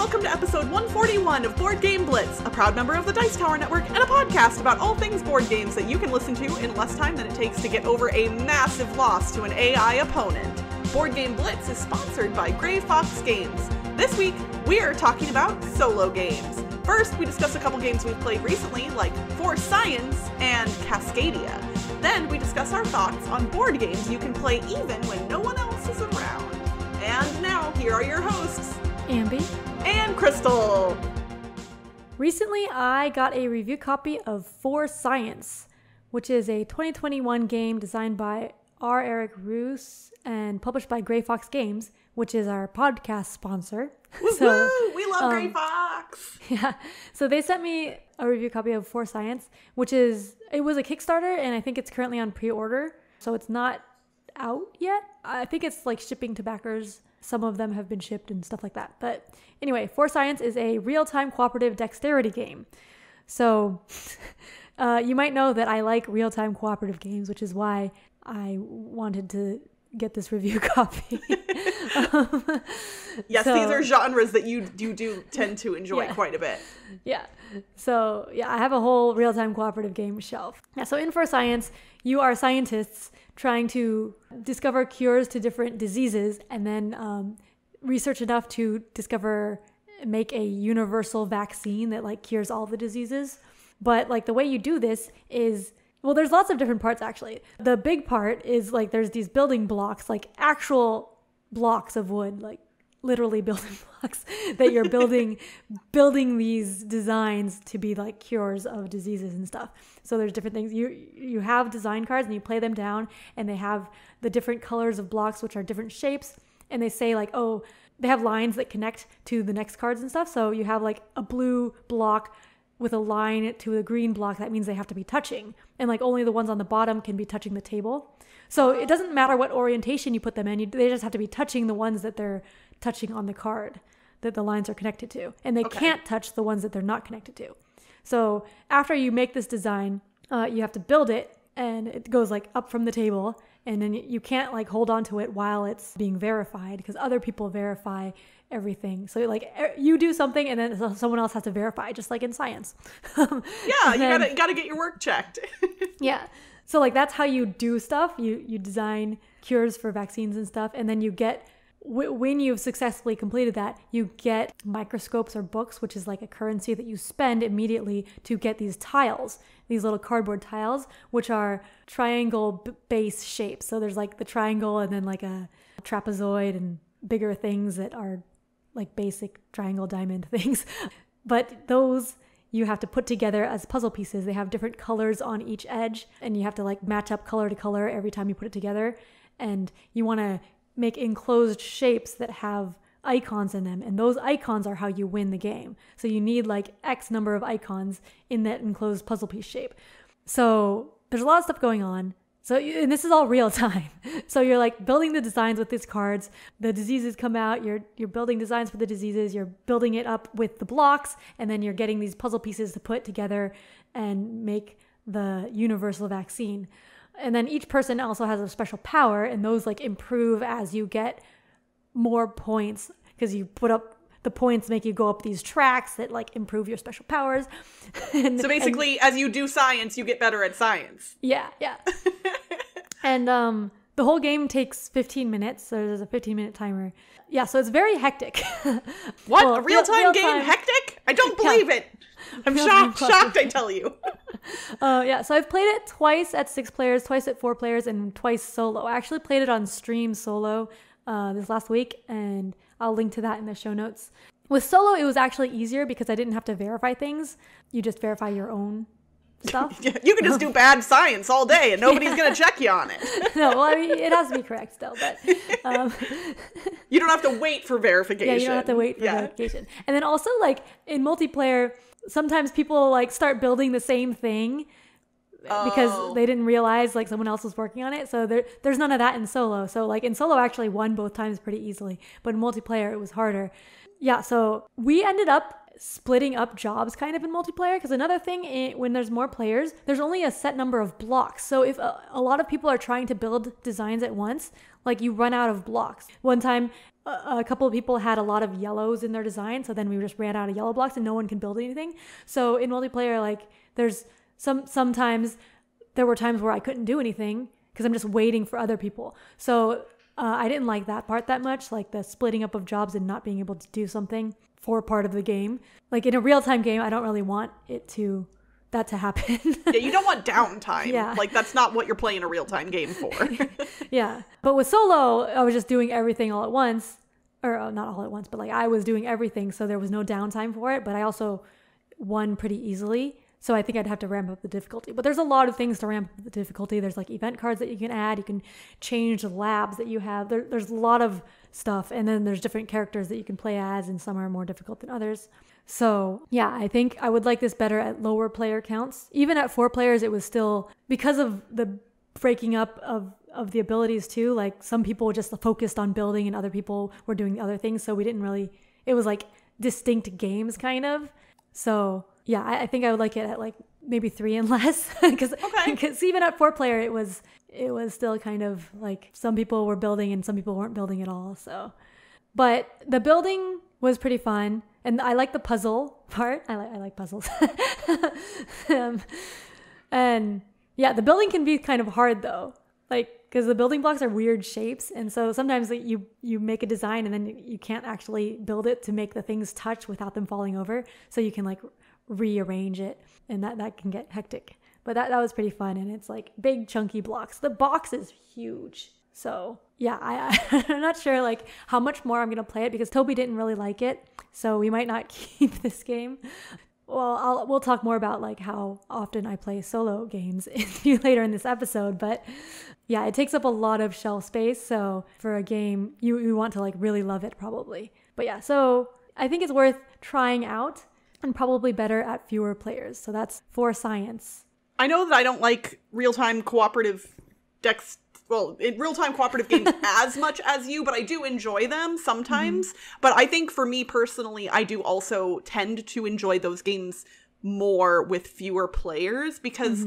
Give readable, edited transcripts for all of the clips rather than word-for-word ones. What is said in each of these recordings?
welcome to episode 141 of Board Game Blitz, a proud member of the Dice Tower Network and a podcast about all things board games that you can listen to in less time than it takes to get over a massive loss to an AI opponent. Board Game Blitz is sponsored by Gray Fox Games. This week, we're talking about solo games. First, we discuss a couple games we've played recently, like For Science and Cascadia. Then, we discuss our thoughts on board games you can play even when no one else is around. And now, here are your hosts, Ambie and Crystal. Recently, I got a review copy of For Science, which is a 2021 game designed by R. Eric Roos and published by Gray Fox Games, which is our podcast sponsor. So we love Gray Fox. Yeah. So they sent me a review copy of For Science, it was a Kickstarter, and I think it's currently on pre-order. So it's not out yet. I think it's like shipping to backers. Some of them have been shipped and stuff like that. But anyway, For Science is a real-time cooperative dexterity game. So you might know that I like real-time cooperative games, which is why I wanted to get this review copy. Yes, these are genres that you do tend to enjoy quite a bit. Yeah. So yeah, I have a whole real-time cooperative game shelf. Yeah. So in For Science, you are scientists trying to discover cures to different diseases and then research enough to make a universal vaccine that like cures all the diseases. But like the way you do this is, well, there's lots of different parts actually. The big part is like there's these building blocks, like actual blocks of wood, like literally building blocks that you're building these designs to be like cures of diseases and stuff. So there's different things. You have design cards and you play them down, and they have the different colors of blocks, which are different shapes. And they say like, oh, they have lines that connect to the next cards and stuff. So you have like a blue block with a line to a green block. That means they have to be touching. And like only the ones on the bottom can be touching the table. So it doesn't matter what orientation you put them in. They just have to be touching the ones that they're touching on the card that the lines are connected to. And they can't touch the ones that they're not connected to. So after you make this design, you have to build it, and it goes like up from the table. And then you can't like hold on to it while it's being verified, because other people verify everything. So like you do something and then someone else has to verify, just like in science. Yeah, you gotta get your work checked. Yeah. So like that's how you do stuff. You design cures for vaccines and stuff, and then you get, when you've successfully completed that, you get microscopes or books, which is like a currency that you spend immediately to get these tiles, these little cardboard tiles, which are triangle base shapes. So there's like the triangle and then like a trapezoid and bigger things that are like basic triangle diamond things. But those you have to put together as puzzle pieces. They have different colors on each edge, and you have to like match up color to color every time you put it together. And you want to make enclosed shapes that have icons in them, and those icons are how you win the game. So you need like X number of icons in that enclosed puzzle piece shape. So there's a lot of stuff going on. And this is all real time. So you're like building the designs with these cards. The diseases come out. You're building designs for the diseases. You're building it up with the blocks, and then you're getting these puzzle pieces to put together and make the universal vaccine. And then each person also has a special power, and those like improve as you get more points, because you put up the points make you go up these tracks that like improve your special powers. So basically, as you do science, you get better at science. Yeah. And the whole game takes 15 mintes, so there's a 15-minute timer. Yeah, so it's very hectic. What? Well, a real-time game hectic? I don't believe it. I'm shocked, I tell you. Yeah, so I've played it twice at 6 players, twice at 4 players, and twice solo. I actually played it on stream solo this last week, and I'll link to that in the show notes. With solo, it was actually easier because I didn't have to verify things. You just verify your own stuff. Yeah, you can just do bad science all day and nobody's going to check you on it. No, well, I mean, it has to be correct still, but... you don't have to wait for verification. Yeah, you don't have to wait for verification. And then also, like, in multiplayer, sometimes people, like, start building the same thing because they didn't realize, like, someone else was working on it. So there's none of that in solo. So, like, in solo, I actually won both times pretty easily. But in multiplayer, it was harder. Yeah, so we ended up splitting up jobs kind of in multiplayer, because another thing when there's more players, there's only a set number of blocks. So if a lot of people are trying to build designs at once, like you run out of blocks. One time a couple of people had a lot of yellows in their design, so then we just ran out of yellow blocks and no one can build anything. So in multiplayer, like there's sometimes there were times where I couldn't do anything because I'm just waiting for other people. So I didn't like that part that much, like the splitting up of jobs and not being able to do something for part of the game. Like in a real-time game, I don't really want that to happen. Yeah, you don't want downtime. Yeah. Like that's not what you're playing a real-time game for. Yeah. But with solo, I was just doing everything all at once. Or not all at once, but like I was doing everything, so there was no downtime for it. But I also won pretty easily. So I think I'd have to ramp up the difficulty. But there's a lot of things to ramp up the difficulty. There's like event cards that you can add. You can change the labs that you have. There's a lot of stuff. And then there's different characters that you can play as, and some are more difficult than others. So yeah, I think I would like this better at lower player counts. Even at 4 players, it was still, because of the breaking up of the abilities too, like some people just focused on building and other people were doing other things. So we didn't really, it was like distinct games kind of. So yeah, I think I would like it at like maybe 3 and less because even at 4 player, it was still kind of like some people were building and some people weren't building at all. So, but the building was pretty fun. And I like the puzzle part. I like puzzles. And yeah, the building can be kind of hard though. Like, because the building blocks are weird shapes. And so sometimes like, you make a design and then you can't actually build it to make the things touch without them falling over. So you can like rearrange it, and that can get hectic. But that was pretty fun. And it's like big chunky blocks. The box is huge. So yeah, I'm not sure like how much more I'm going to play it because Toby didn't really like it. So we might not keep this game. Well, we'll talk more about like how often I play solo games later in this episode. But yeah, it takes up a lot of shelf space. So for a game, you want to like really love it probably. But yeah, so I think it's worth trying out and probably better at fewer players. So that's for science. I know that I don't like real-time cooperative real-time cooperative games as much as you, but I do enjoy them sometimes. Mm-hmm. But I think for me personally, I do also tend to enjoy those games more with fewer players because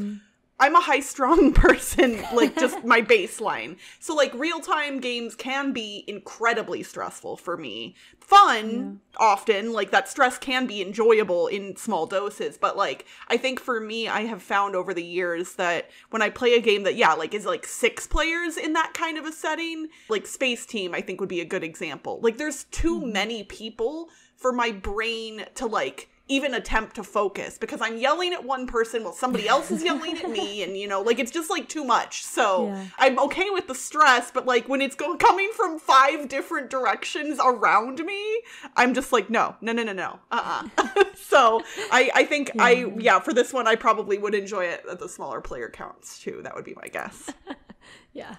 I'm a high-strung person, like just my baseline. So like real-time games can be incredibly stressful for me. Fun, often, like that stress can be enjoyable in small doses. But like, I think for me, I have found over the years that when I play a game that, like is like 6 players in that kind of a setting, like Space Team, I think would be a good example. Like there's too many people for my brain to like even attempt to focus because I'm yelling at one person while somebody else is yelling at me, and like it's just like too much. So I'm okay with the stress, but like when it's coming from 5 different directions around me, I'm just like no. So I think for this one I probably would enjoy it at the smaller player counts too. That would be my guess. Yeah.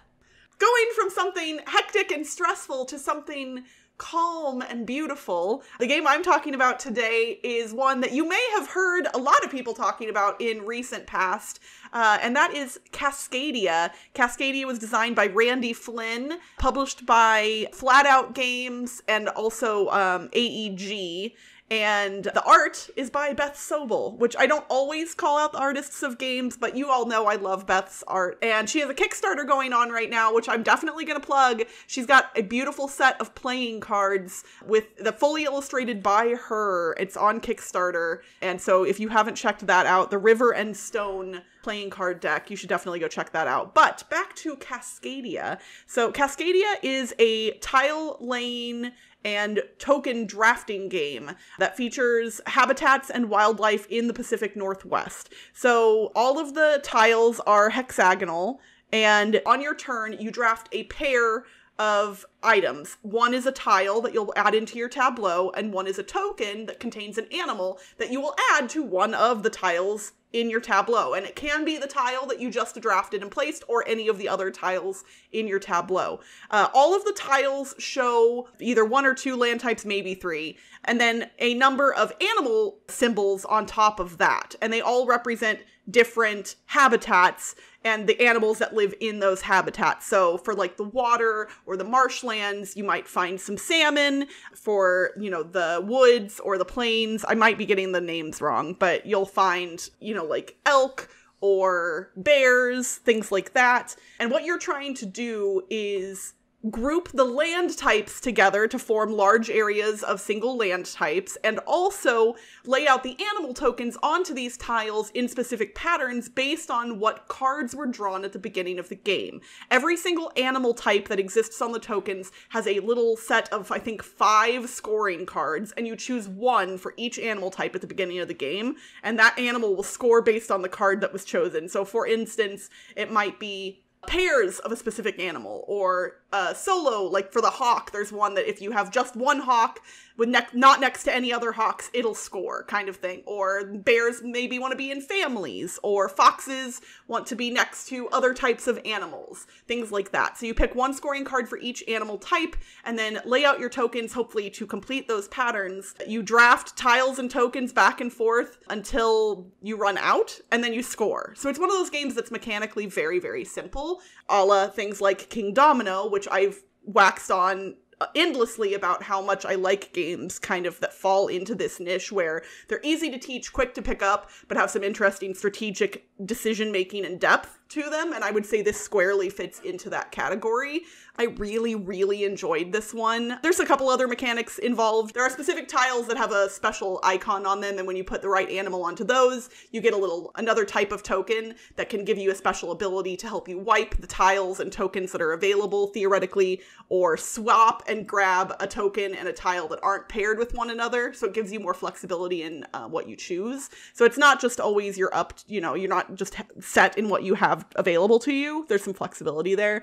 Going from something hectic and stressful to something calm and beautiful. The game I'm talking about today is one that you may have heard a lot of people talking about in recent past, and that is Cascadia. Cascadia was designed by Randy Flynn, published by Flat Out Games and also AEG. And the art is by Beth Sobel, which I don't always call out the artists of games, but you all know I love Beth's art. And she has a Kickstarter going on right now, which I'm definitely going to plug. She's got a beautiful set of playing cards with the fully illustrated by her. It's on Kickstarter. And so if you haven't checked that out, the River and Stone playing card deck, you should definitely go check that out. But back to Cascadia. So Cascadia is a tile laying and token drafting game that features habitats and wildlife in the Pacific Northwest. So all of the tiles are hexagonal, and on your turn, you draft a pair of items. One is a tile that you'll add into your tableau, and one is a token that contains an animal that you will add to one of the tiles in your tableau. And it can be the tile that you just drafted and placed or any of the other tiles in your tableau. All of the tiles show either 1 or 2 land types, maybe 3, and then a number of animal symbols on top of that. And they all represent different habitats and the animals that live in those habitats. So for like the water or the marshlands, you might find some salmon. For, the woods or the plains, I might be getting the names wrong, but you'll find, like elk or bears, things like that. And what you're trying to do is group the land types together to form large areas of single land types, and also lay out the animal tokens onto these tiles in specific patterns based on what cards were drawn at the beginning of the game. Every single animal type that exists on the tokens has a little set of, I think, 5 scoring cards, and you choose one for each animal type at the beginning of the game, and that animal will score based on the card that was chosen. So for instance, it might be pairs of a specific animal, or solo, like for the hawk, there's one that if you have just one hawk with not next to any other hawks, it'll score, kind of thing. Or bears maybe want to be in families, or foxes want to be next to other types of animals, things like that. So you pick one scoring card for each animal type, and then lay out your tokens, hopefully to complete those patterns. You draft tiles and tokens back and forth until you run out, and then you score. So it's one of those games that's mechanically very, very simple, a la things like King Domino, which I've waxed on endlessly about how much I like games kind of that fall into this niche where they're easy to teach, quick to pick up, but have some interesting strategic decision making and depth to them. And I would say this squarely fits into that category. I really, really enjoyed this one. There's a couple other mechanics involved. There are specific tiles that have a special icon on them, and when you put the right animal onto those, you get another type of token that can give you a special ability to help you wipe the tiles and tokens that are available theoretically, or swap and grab a token and a tile that aren't paired with one another. So it gives you more flexibility in what you choose. So it's not just always you're not just set in what you have available to you. There's some flexibility there.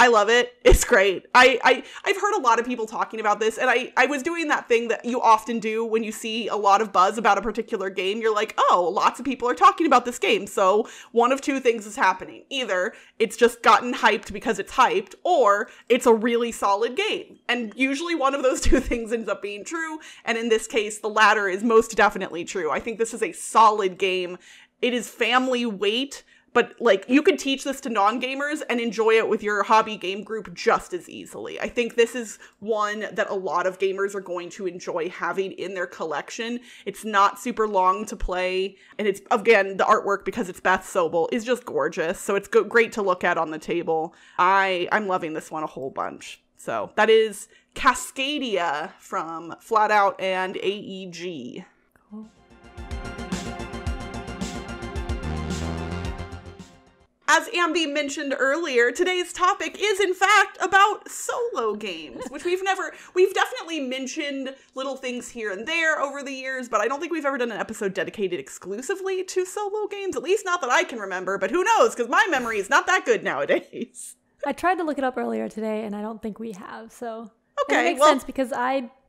I love it. It's great. I've heard a lot of people talking about this, and I was doing that thing that you often do when you see a lot of buzz about a particular game. You're like, oh, lots of people are talking about this game. So one of two things is happening. Either it's just gotten hyped because it's hyped, or it's a really solid game. And usually one of those two things ends up being true. And in this case, the latter is most definitely true. I think this is a solid game. It is family weight. But, like, you could teach this to non-gamers and enjoy it with your hobby game group just as easily. I think this is one that a lot of gamers are going to enjoy having in their collection. It's not super long to play. And it's, again, the artwork, because it's Beth Sobel, is just gorgeous. So it's great to look at on the table. I'm loving this one a whole bunch. So that is Cascadia from Flat Out and AEG. Cool. As Ambie mentioned earlier, today's topic is in fact about solo games, which we've definitely mentioned little things here and there over the years, but I don't think we've ever done an episode dedicated exclusively to solo games, at least not that I can remember, but who knows, because my memory is not that good nowadays. I tried to look it up earlier today, and I don't think we have, so okay, it makes sense because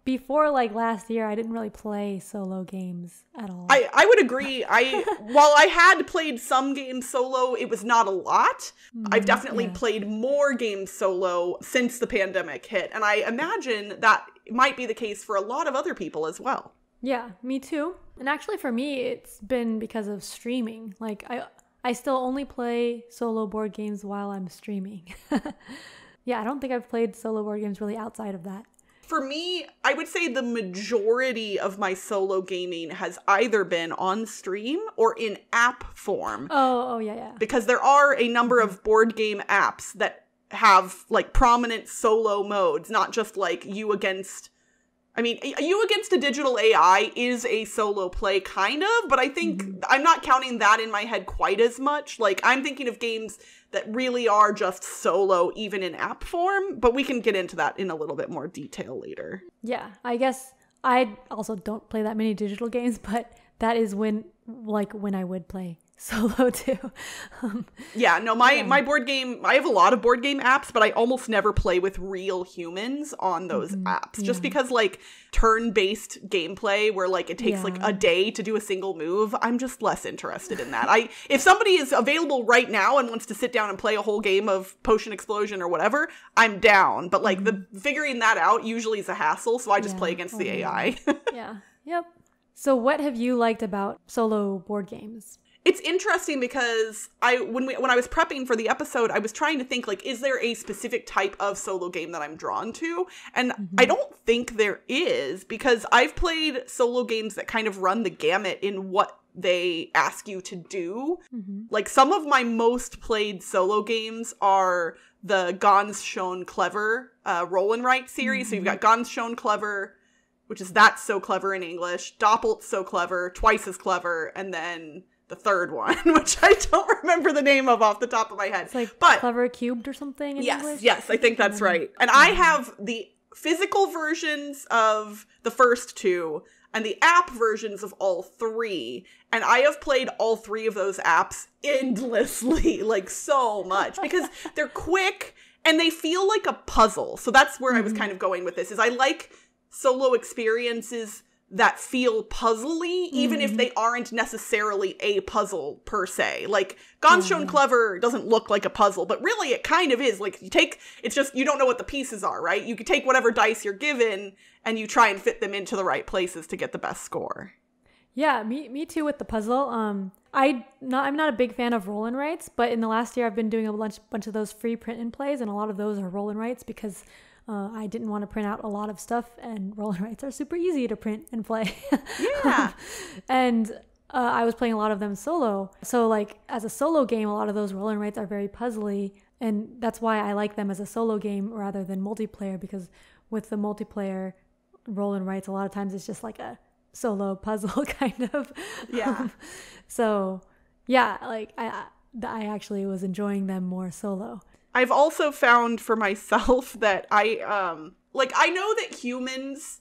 before last year, I didn't really play solo games at all. I would agree. While I had played some games solo, it was not a lot. I've definitely played more games solo since the pandemic hit. And I imagine that might be the case for a lot of other people as well. Yeah, me too. And actually for me, it's been because of streaming. Like I still only play solo board games while I'm streaming. Yeah, I don't think I've played solo board games really outside of that. For me, I would say the majority of my solo gaming has either been on stream or in app form. Oh, yeah. Because there are a number of board game apps that have like prominent solo modes, not just like you against a digital AI is a solo play kind of, but I think I'm not counting that in my head quite as much. Like I'm thinking of games that really are just solo, even in app form, but we can get into that in a little bit more detail later. Yeah, I guess I also don't play that many digital games, but that is when I would play solo too. My board game, I have a lot of board game apps, but I almost never play with real humans on those apps, just because like turn-based gameplay where like it takes like a day to do a single move, I'm just less interested in that. If somebody is available right now and wants to sit down and play a whole game of Potion Explosion or whatever, I'm down, but like the figuring that out usually is a hassle, so I just play against the AI. Yeah. Yep. So what have you liked about solo board games? It's interesting because when I was prepping for the episode, I was trying to think, like, is there a specific type of solo game that I'm drawn to? And I don't think there is, because I've played solo games that kind of run the gamut in what they ask you to do. Like, some of my most played solo games are the Ganz, Schon, Clever roll and write series. So you've got Ganz, Schon, Clever, which is That's So Clever in English, Doppelt So Clever, Twice as Clever, and then the third one, which I don't remember the name of off the top of my head. It's like but Clever Cubed or something in English? Yes, I think that's right. And I have the physical versions of the first two and the app versions of all three. And I have played all three of those apps endlessly, like so much, because they're quick and they feel like a puzzle. So that's where I was kind of going with this, is I like solo experiences that feel puzzly, even if they aren't necessarily a puzzle per se. Like, Ganz, Schon, Clever doesn't look like a puzzle, but really it kind of is. Like, it's just, you don't know what the pieces are, right? You can take whatever dice you're given, and you try and fit them into the right places to get the best score. Yeah, me too with the puzzle. I'm not a big fan of roll and writes, but in the last year I've been doing a bunch of those free print and plays, and a lot of those are roll and writes because I didn't want to print out a lot of stuff, and roll and writes are super easy to print and play. Yeah. And I was playing a lot of them solo. So like as a solo game, a lot of those roll and writes are very puzzly, and that's why I like them as a solo game rather than multiplayer, because with the multiplayer roll and writes, a lot of times it's just like a solo puzzle kind of. Yeah. So yeah, like I actually was enjoying them more solo. I've also found for myself that I know that humans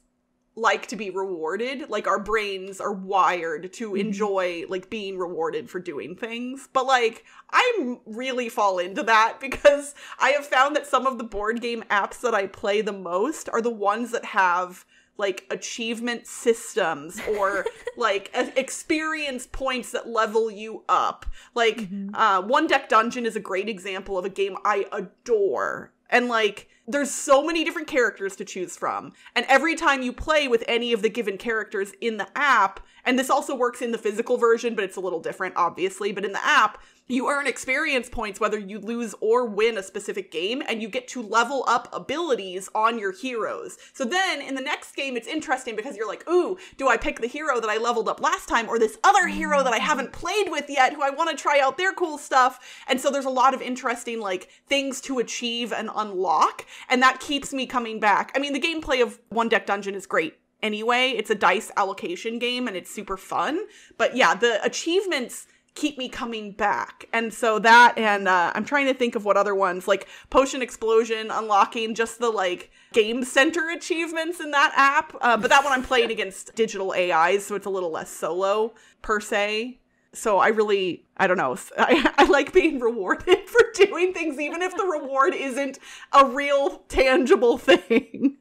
like to be rewarded. Like, our brains are wired to enjoy, like, being rewarded for doing things. But, like, I really fall into that because I have found that some of the board game apps that I play the most are the ones that have, like, achievement systems or like experience points that level you up. Like, One Deck Dungeon is a great example of a game I adore. And like, there's so many different characters to choose from. And every time you play with any of the given characters in the app, and this also works in the physical version, but it's a little different, obviously, but in the app, you earn experience points whether you lose or win a specific game, and you get to level up abilities on your heroes. So then, in the next game, it's interesting because you're like, ooh, do I pick the hero that I leveled up last time, or this other hero that I haven't played with yet, who I want to try out their cool stuff? And so there's a lot of interesting, like, things to achieve and unlock, and that keeps me coming back. I mean, the gameplay of One Deck Dungeon is great anyway. It's a dice allocation game, and it's super fun. But yeah, the achievements keep me coming back. And so that, and I'm trying to think of what other ones, like Potion Explosion, unlocking just the like game center achievements in that app. But that one I'm playing against digital AIs, so it's a little less solo per se. So I don't know. I like being rewarded for doing things, even if the reward isn't a real tangible thing.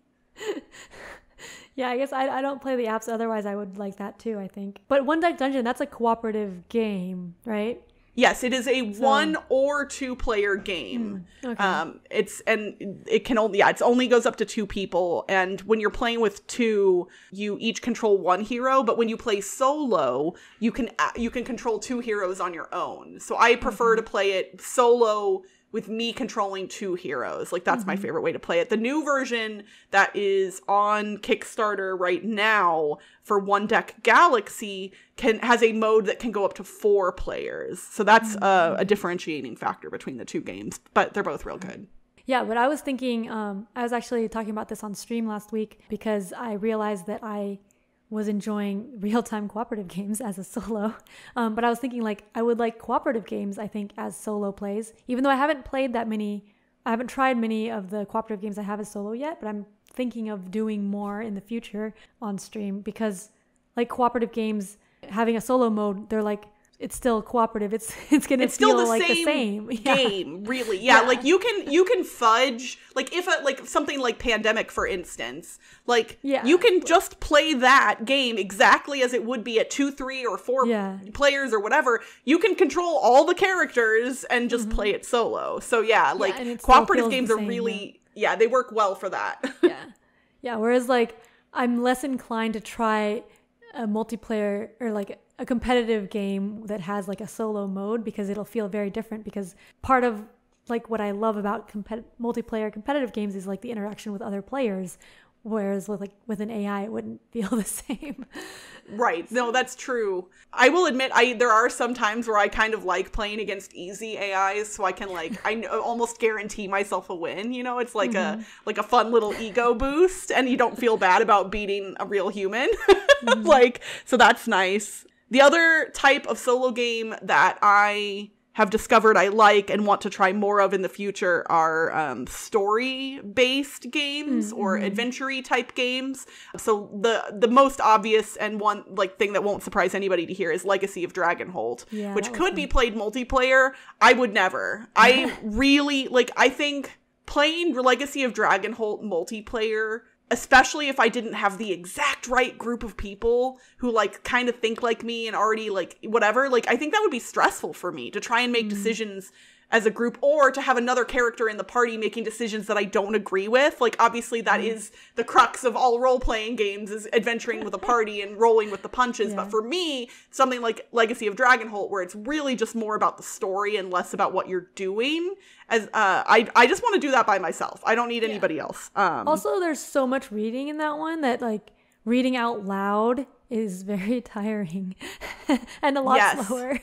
Yeah, I guess I don't play the apps. Otherwise, I would like that too, I think. But One Deck Dungeon, that's a cooperative game, right? Yes, it is a 1 or 2 player game. Okay. It only goes up to 2 people. And when you're playing with 2, you each control 1 hero. But when you play solo, you can control 2 heroes on your own. So I prefer to play it solo with me controlling 2 heroes. Like, that's my favorite way to play it. The new version that is on Kickstarter right now for One Deck Galaxy has a mode that can go up to 4 players. So that's a differentiating factor between the 2 games, but they're both real good. Yeah, but I was thinking, I was actually talking about this on stream last week because I realized that I was enjoying real-time cooperative games as a solo. But I was thinking, like, I would like cooperative games, I think, as solo plays. Even though I haven't tried many of the cooperative games I have as solo yet, but I'm thinking of doing more in the future on stream because, like, cooperative games, having a solo mode, they're like, it's still cooperative. It's gonna feel like the same game, really. Yeah, like you can fudge, like if something like Pandemic, for instance, like you can just play that game exactly as it would be at 2, 3, or 4 players or whatever. You can control all the characters and just play it solo. So like cooperative games are really they work well for that. Yeah. Whereas like I'm less inclined to try a multiplayer or like a competitive game that has like a solo mode because it'll feel very different, because part of like what I love about multiplayer competitive games is like the interaction with other players, Whereas with an AI, it wouldn't feel the same. Right. No, that's true. I will admit, there are some times where I kind of like playing against easy AIs, so I can I almost guarantee myself a win. You know, it's like a fun little ego boost, and you don't feel bad about beating a real human. So that's nice. The other type of solo game that I have discovered I like and want to try more of in the future are story-based games or adventure-y type games. So the most obvious and one thing that won't surprise anybody to hear is Legacy of Dragonholt, which could be played multiplayer. I would never. I really I think playing Legacy of Dragonholt multiplayer, especially if I didn't have the exact right group of people who kind of think like me and already whatever, I think that would be stressful for me to try and make decisions as a group, or to have another character in the party making decisions that I don't agree with. Obviously that is the crux of all role-playing games, is adventuring with a party and rolling with the punches. But for me, something like Legacy of Dragonholt, where it's really just more about the story and less about what you're doing, I just want to do that by myself. I don't need anybody else. Also, there's so much reading in that one that reading out loud is very tiring and a lot slower.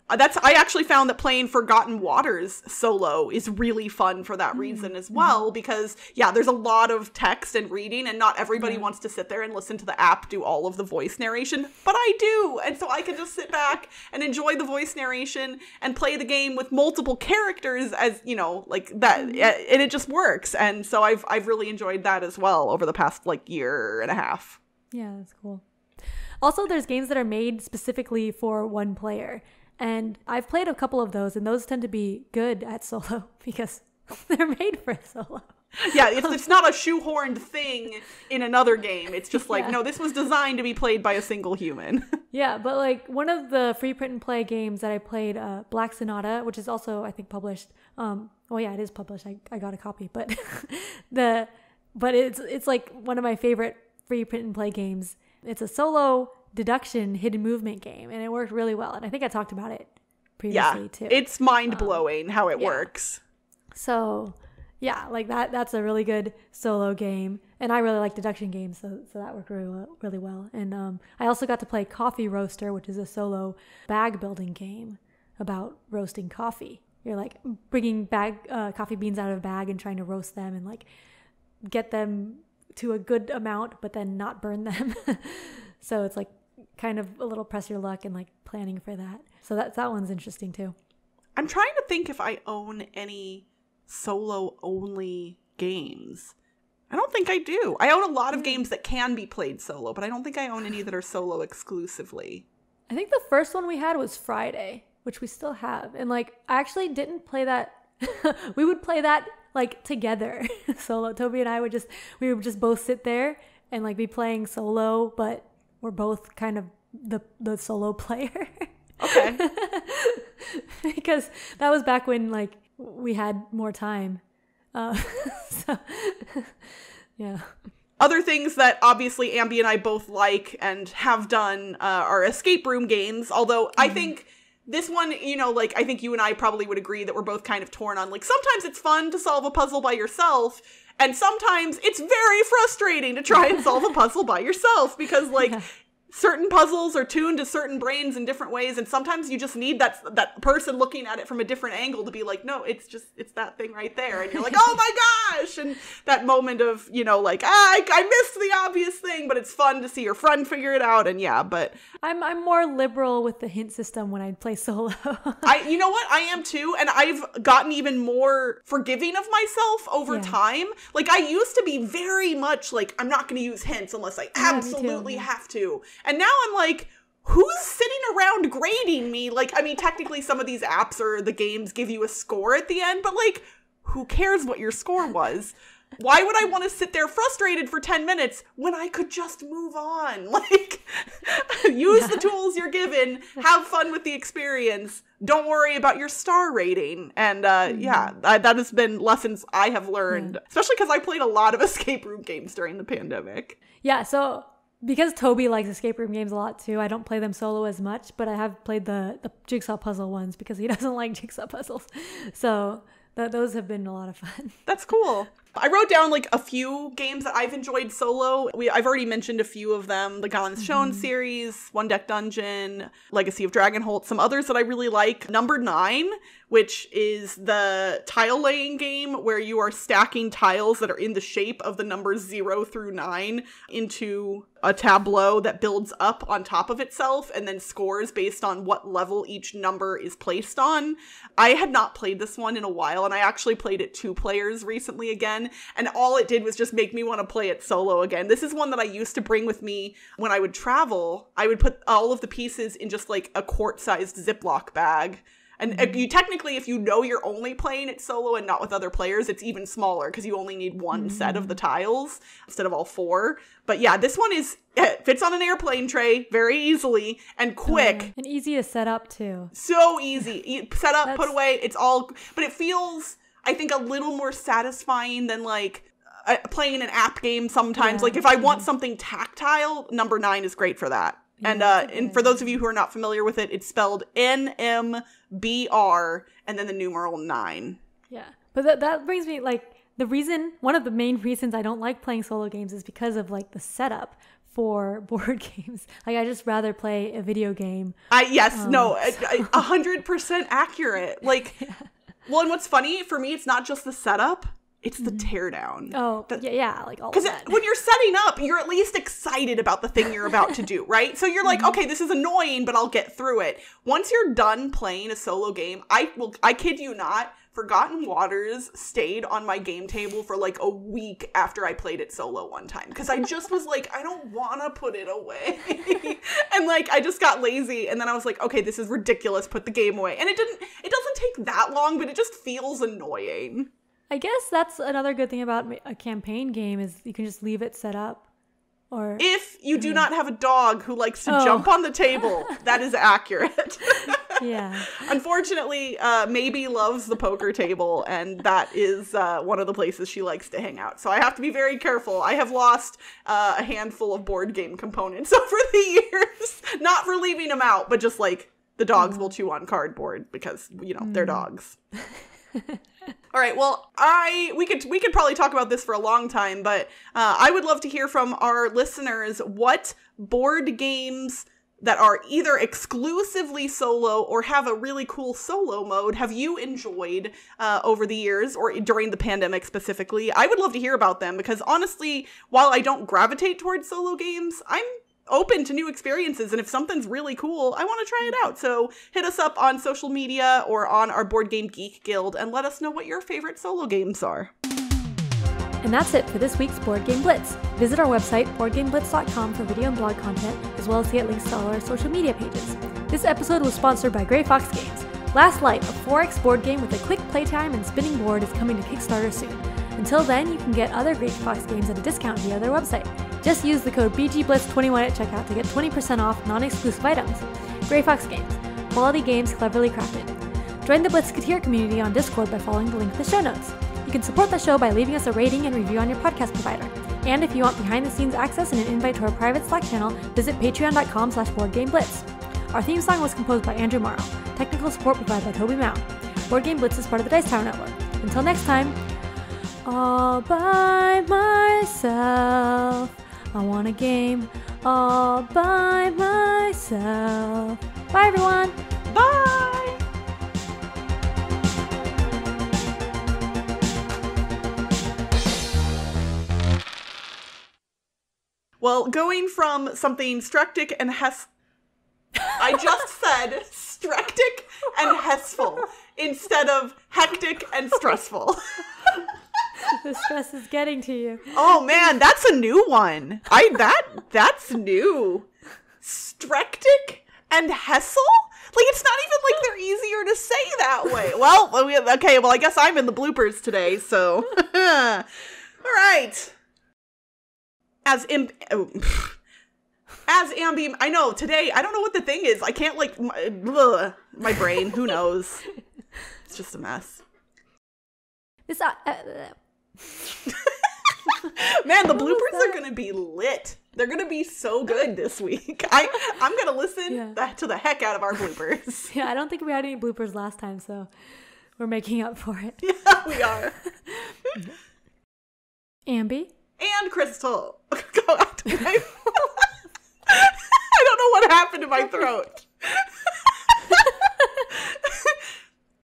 I actually found that playing Forgotten Waters solo is really fun for that reason as well, because there's a lot of text and reading, and not everybody wants to sit there and listen to the app do all of the voice narration, but I do, and so I can just sit back and enjoy the voice narration and play the game with multiple characters, as that, and it just works. And so I've really enjoyed that as well over the past year and a half. Yeah, that's cool. Also, there's games that are made specifically for one player. And I've played a couple of those, and those tend to be good at solo because they're made for solo. Yeah, it's not a shoehorned thing in another game. It's just no, this was designed to be played by a single human. Yeah, but one of the free print and play games that I played, Black Sonata, which is also, I think, published. It is published. I got a copy, but it's one of my favorite free print and play games. It's a solo deduction hidden movement game, and it worked really well. And I think I talked about it previously too. It's mind-blowing how it works. So that's a really good solo game, and I really like deduction games, so that worked really well. And I also got to play Coffee Roaster, which is a solo bag building game about roasting coffee. You're bringing coffee beans out of a bag and trying to roast them and get them to a good amount, but then not burn them. So it's kind of a little press your luck and planning for that. So that one's interesting too. I'm trying to think if I own any solo only games. I don't think I do. I own a lot of games that can be played solo, but I don't think I own any that are solo exclusively. I think the first one we had was Friday, which we still have. And I actually didn't play that. We would play that together solo. Toby and I would just both sit there and be playing solo, but we're both kind of the solo player. Okay. Because that was back when we had more time. So yeah. Other things that obviously Ambie and I both like and have done are escape room games, although I think this one, I think you and I probably would agree that we're both kind of torn on, sometimes it's fun to solve a puzzle by yourself, and sometimes it's very frustrating to try and solve a puzzle by yourself, because, certain puzzles are tuned to certain brains in different ways, and sometimes you just need that person looking at it from a different angle to be no, it's that thing right there, and you're oh my gosh, and that moment of I missed the obvious thing, but it's fun to see your friend figure it out. And but I'm more liberal with the hint system when I play solo. You know what, I am too, and I've gotten even more forgiving of myself over time. I used to be very much I'm not going to use hints unless I absolutely have to. And now I'm who's sitting around grading me? Technically some of these apps or the games give you a score at the end, but who cares what your score was? Why would I want to sit there frustrated for 10 minutes when I could just move on? Use the tools you're given, have fun with the experience. Don't worry about your star rating. And that has been lessons I have learned, especially because I played a lot of escape room games during the pandemic. Yeah, so because Toby likes escape room games a lot too, I don't play them solo as much, but I have played the jigsaw puzzle ones because he doesn't like jigsaw puzzles. So those have been a lot of fun. That's cool. I wrote down like a few games that I've enjoyed solo. I've already mentioned a few of them. The Ganz, Schon series, One Deck Dungeon, Legacy of Dragonholt, some others that I really like. Number 9, which is the tile laying game where you are stacking tiles that are in the shape of the numbers 0 through 9 into a tableau that builds up on top of itself and then scores based on what level each number is placed on. I had not played this one in a while, and I actually played it 2 players recently again, and all it did was just make me want to play it solo again. This is one that I used to bring with me when I would travel. I would put all of the pieces in just like a quart-sized Ziploc bag. And you technically, if you know you're only playing it solo and not with other players, it's even smaller because you only need one set of the tiles instead of all 4. But yeah, this one fits on an airplane tray very easily and quick. And easy to set up too. So easy. You set up, put away, it's all, but it feels, I think, a little more satisfying than like playing an app game sometimes. Like if I want something tactile, number 9 is great for that. And for those of you who are not familiar with it, it's spelled NMBR and then the numeral 9. Yeah. But that brings me, like, one of the main reasons I don't like playing solo games is because of, like, the setup for board games. Like, I just rather play a video game. 100% accurate. Like, well, and what's funny, for me, it's not just the setup. It's the teardown. Like all of that. Because when you're setting up, you're at least excited about the thing you're about to do, right? So you're like, okay, this is annoying, but I'll get through it. Once you're done playing a solo game, I kid you not, Forgotten Waters stayed on my game table for like a week after I played it solo one time. Because I just was like, I don't want to put it away. And like, I just got lazy. And then I was like, okay, this is ridiculous. Put the game away. And it doesn't take that long, but it just feels annoying. I guess that's another good thing about a campaign game is you can just leave it set up. Or if you do not have a dog who likes to jump on the table, that is accurate. Yeah. Unfortunately, Maybe loves the poker table, and that is one of the places she likes to hang out. So I have to be very careful. I have lost a handful of board game components over the years. Not for leaving them out, but just like the dogs will chew on cardboard because, they're dogs. All right, well, we could probably talk about this for a long time, but I would love to hear from our listeners what board games that are either exclusively solo or have a really cool solo mode have you enjoyed over the years or during the pandemic specifically. I would love to hear about them because honestly, while I don't gravitate towards solo games, I'm open to new experiences, and if something's really cool, I want to try it out. So hit us up on social media or on our Board Game Geek Guild and let us know what your favorite solo games are. And that's it for this week's Board Game Blitz. Visit our website, boardgameblitz.com, for video and blog content, as well as to get links to all our social media pages. This episode was sponsored by Grey Fox Games. Last Light, a 4X board game with a quick playtime and spinning board, is coming to Kickstarter soon. Until then, you can get other Grey Fox games at a discount via their website. Just use the code BGBLITZ21 at checkout to get 20% off non-exclusive items. Grey Fox Games. Quality games cleverly crafted. Join the Blitzketeer community on Discord by following the link in the show notes. You can support the show by leaving us a rating and review on your podcast provider. And if you want behind-the-scenes access and an invite to our private Slack channel, visit patreon.com/BoardGameBlitz. Our theme song was composed by Andrew Morrow. Technical support provided by Toby Mount. Board Game Blitz is part of the Dice Tower Network. Until next time, all by myself. I want a game all by myself. Bye, everyone. Bye. Well, going from something strectic and I just said strectic and hessful instead of hectic and stressful. The stress is getting to you. Oh man, that's a new one. That's new. Strectic and hessel? Like, it's not even like they're easier to say that way. Well, okay, I guess I'm in the bloopers today, so. All right. As Ambie, I know, today, I don't know what the thing is. I can't, my brain, who knows? It's just a mess. Man, the bloopers are going to be lit. They're going to be so good this week. I'm going to listen to the heck out of our bloopers. Yeah, I don't think we had any bloopers last time, so We're making up for it. Yeah, we are. Ambie and Crystal. Go out to my I don't know what happened to my throat.